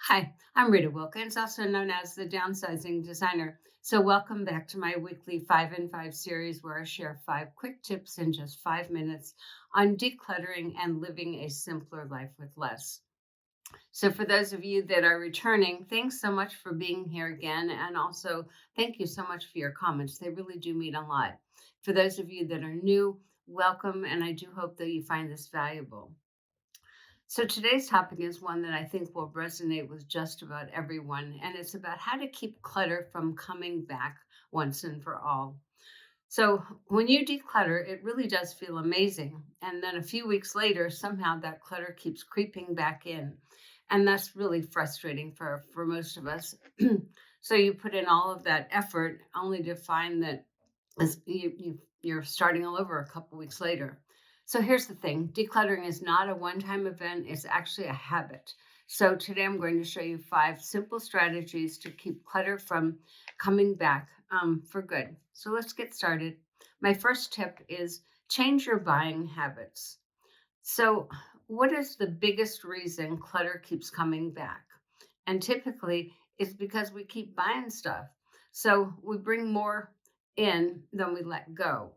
Hi, I'm Rita Wilkins, also known as the Downsizing Designer. So, welcome back to my weekly 5 in 5 series where I share 5 quick tips in just 5 minutes on decluttering and living a simpler life with less. So, for those of you that are returning, thanks so much for being here again. And also, thank you so much for your comments. They really do mean a lot. For those of you that are new, welcome. And I do hope that you find this valuable. So today's topic is one that I think will resonate with just about everyone, and it's about how to keep clutter from coming back once and for all. So when you declutter, it really does feel amazing. And then a few weeks later, somehow that clutter keeps creeping back in. And that's really frustrating for most of us. So you put in all of that effort only to find that you're starting all over a couple weeks later. So here's the thing, decluttering is not a one-time event, it's actually a habit. So today I'm going to show you 5 simple strategies to keep clutter from coming back for good. So let's get started. My first tip is change your buying habits. So, what is the biggest reason clutter keeps coming back? And typically, it's because we keep buying stuff. So, we bring more in than we let go.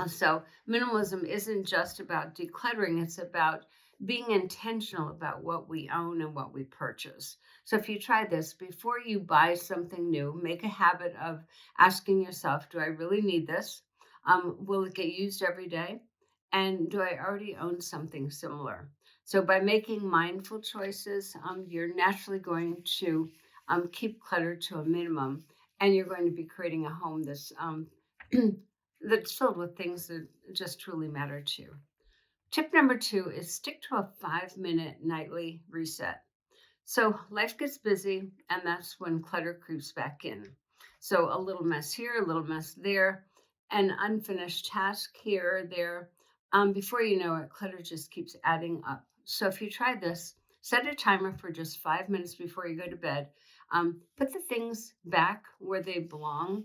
So, minimalism isn't just about decluttering, it's about being intentional about what we own and what we purchase. So, if you try this before you buy something new, make a habit of asking yourself, do I really need this? Will it get used every day? And do I already own something similar? So, by making mindful choices, you're naturally going to keep clutter to a minimum, and you're going to be creating a home that's that's filled with things that just truly matter to you. Tip number 2 is stick to a 5 minute nightly reset. So life gets busy, and that's when clutter creeps back in. So a little mess here, a little mess there, an unfinished task here or there. Before you know it, clutter just keeps adding up. So if you try this, set a timer for just 5 minutes before you go to bed. Put the things back where they belong.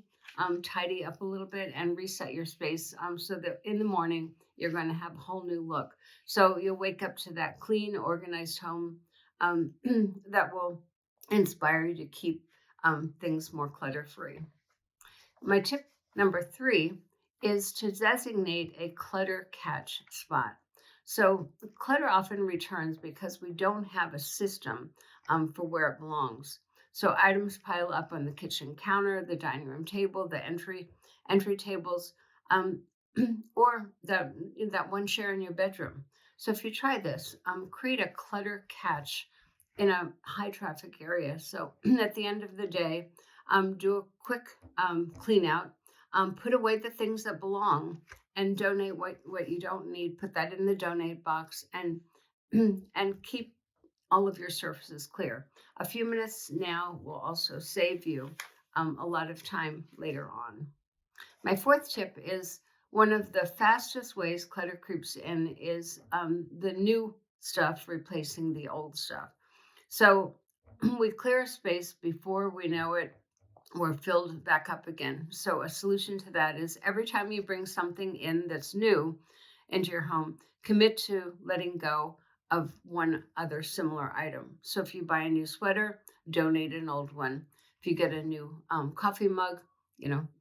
Tidy up a little bit and reset your space so that in the morning you're going to have a whole new look. So you'll wake up to that clean, organized home that will inspire you to keep things more clutter free. My tip number 3 is to designate a clutter catch spot. So, clutter often returns because we don't have a system for where it belongs. So, items pile up on the kitchen counter, the dining room table, the entry tables, um, or that one chair in your bedroom. So, if you try this, create a clutter catch in a high traffic area. So, at the end of the day, do a quick clean out, put away the things that belong, and donate what you don't need. Put that in the donate box and and keep all of your surfaces clear. A few minutes now will also save you a lot of time later on. My fourth tip is one of the fastest ways clutter creeps in is the new stuff replacing the old stuff. So we clear a space before we know it, we're filled back up again. So, a solution to that is every time you bring something in that's new into your home, commit to letting go of one other similar item. So, if you buy a new sweater, donate an old one. If you get a new coffee mug,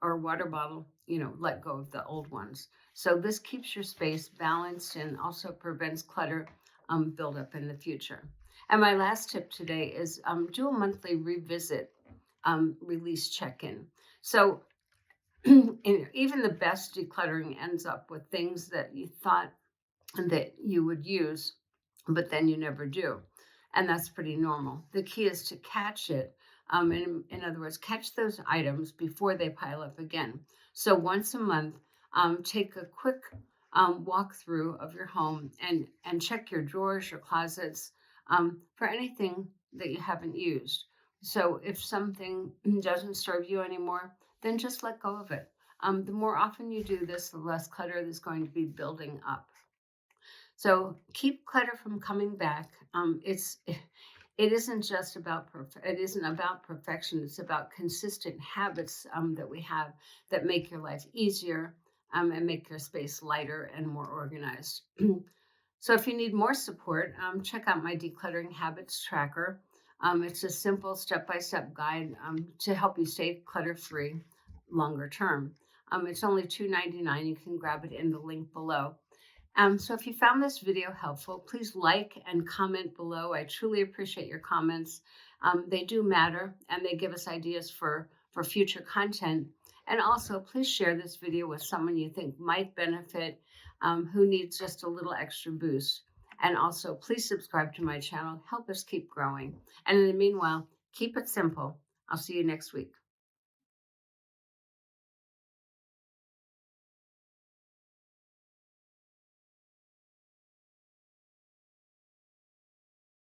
or water bottle, let go of the old ones. So, this keeps your space balanced and also prevents clutter buildup in the future. And my last tip today is do a monthly revisit release check-in. So even the best decluttering ends up with things that you thought that you would use, but then you never do. And that's pretty normal. The key is to catch it. In other words, catch those items before they pile up again. So once a month, take a quick walkthrough of your home and check your drawers, your closets for anything that you haven't used. So if something doesn't serve you anymore, then just let go of it. The more often you do this, the less clutter is going to be building up. So keep clutter from coming back. It isn't just about it isn't about perfection. It's about consistent habits that we have that make your life easier and make your space lighter and more organized. So if you need more support, check out my decluttering habits tracker. It's a simple step-by-step guide to help you stay clutter-free longer term. It's only $2.99. You can grab it in the link below. So if you found this video helpful, please like and comment below. I truly appreciate your comments. They do matter and they give us ideas for future content. And also, please share this video with someone you think might benefit, who needs just a little extra boost. And also, please subscribe to my channel. Help us keep growing. And in the meanwhile, keep it simple. I'll see you next week.